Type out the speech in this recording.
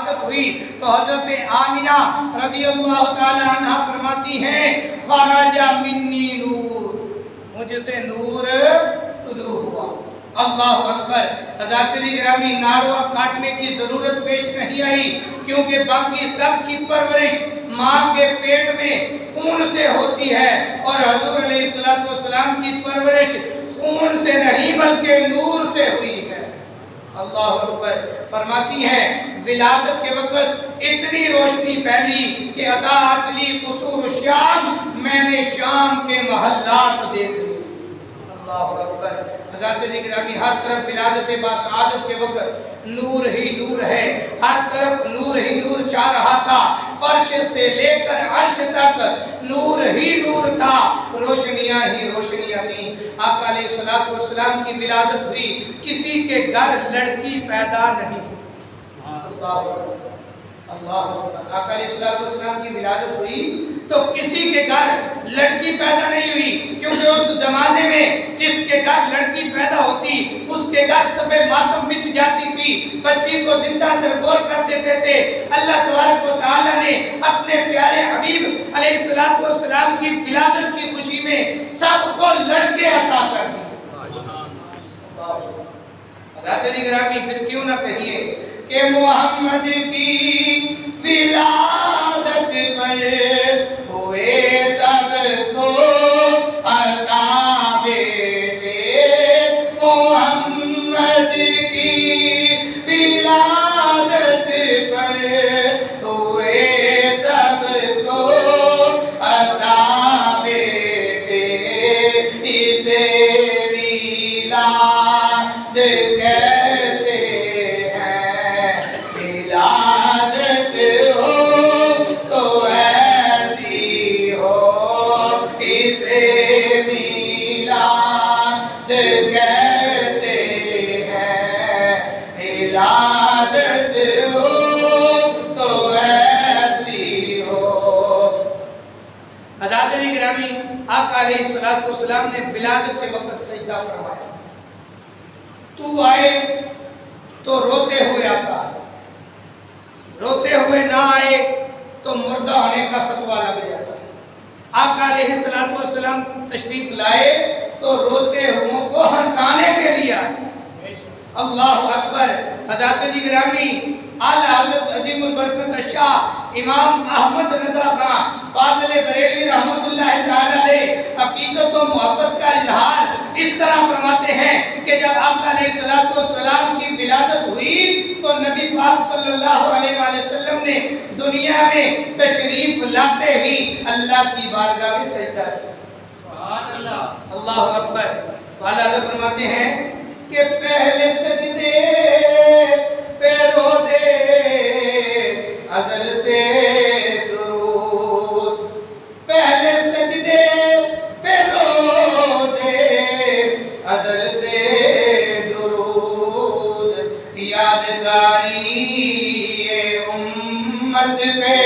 شہادت ہوئی تو حضرت آمنہ رضی اللہ تعالی عنہ فرماتی ہیں خرج منی نور، مجھ سے نور طلوع ہوا۔ اللہ اکبر۔ حضرات گرامی، ناڑوا کاٹنے کی ضرورت پیش نہیں آئی کیونکہ باقی سب کی پرورش ماں کے پیٹ میں خون سے ہوتی ہے، اور حضور علیہ السلام کی پرورش خون سے نہیں بلکہ نور سے ہوئی ہے۔ اللہ اکبر۔ فرماتی ہیں ولادت کے وقت اتنی روشنی پھیلی کہ اضاءت لی قصور شام، میں نے شام کے محلات دیکھ لی۔ اللہ اکبر۔ حضرات گرامی، ہر طرف ولادت باسعادت کے وقت نور ہی نور ہے، ہر طرف نور ہی نور چھا رہا تھا، فرش سے لے کر عرش تک نور ہی نور تھا، روشنیاں ہی روشنیاں تھیں۔ آقا علیہ السلام کی ولادت ہوئی، کسی کے گھر لڑکی پیدا نہیں۔ اللہ اکبر، اللہ اکبر۔ آقا علیہ السلام کی ولادت ہوئی تو کسی کے گھر لڑکی پیدا نہیں ہوئی، کیونکہ اس زمانے میں جس کے گھر لڑکی پیدا ہوتی اس کے گھر صفِ ماتم بچھ جاتی تھی، بچی کو زندہ درگور کر دیتے تھے۔ اللہ تبارک و تعالیٰ نے اپنے پیارے حبیب علیہ السلام کی ولادت کی خوشی میں سب کو لڑکے عطا کر دی۔ حضرات گرامی، پھر کیوں نہ کہیے کہ محمد کی ولادت پر ہوئے سب کو عطا بیٹے، محمد کی ولادت پر ہوئے سب کو عطا بیٹے، اسے میلاد کہتے ہیں، ولادت ہو تو ایسی ہو، اسے میلاد کہتے ہیں، ولادت ہو تو ایسی ہو۔ حضرات گرامی، آقا علیہ السلام نے ولادت کے وقت سجدہ فرمایا، تو آئے تو روتے ہوئے آتا، روتے ہوئے نہ آئے تو مردہ ہونے کا فتویٰ لگ جاتا۔ آقا علیہ السلام تشریف لائے تو روتے ہوئے کو ہنسانے کے لیے آئے۔ اللہ اکبر۔ حضرات گرامی، اعلیٰ حضرت عظیم البرکت شاہ امام احمد رضا خان فاضل بریلوی رحمت اللہ تعالی علیہ عقیدت و محبت کا اظہار اس طرح فرماتے ہیں کہ جب آقا علیہ السلام کی ولادت ہوئی تو نبی پاک صلی اللہ علیہ وآلہ وسلم نے دنیا میں تشریف لاتے ہی اللہ کی بارگاہ میں سجدہ کیا۔ سبحان اللہ، اللہ اکبر۔ اعلیٰ حضرت فرماتے ہیں کہ پہلے سجدے پہ روزے ازل سے درود، پہلے سجدے پہ روزے ازل سے درود، یادگاری امت پہ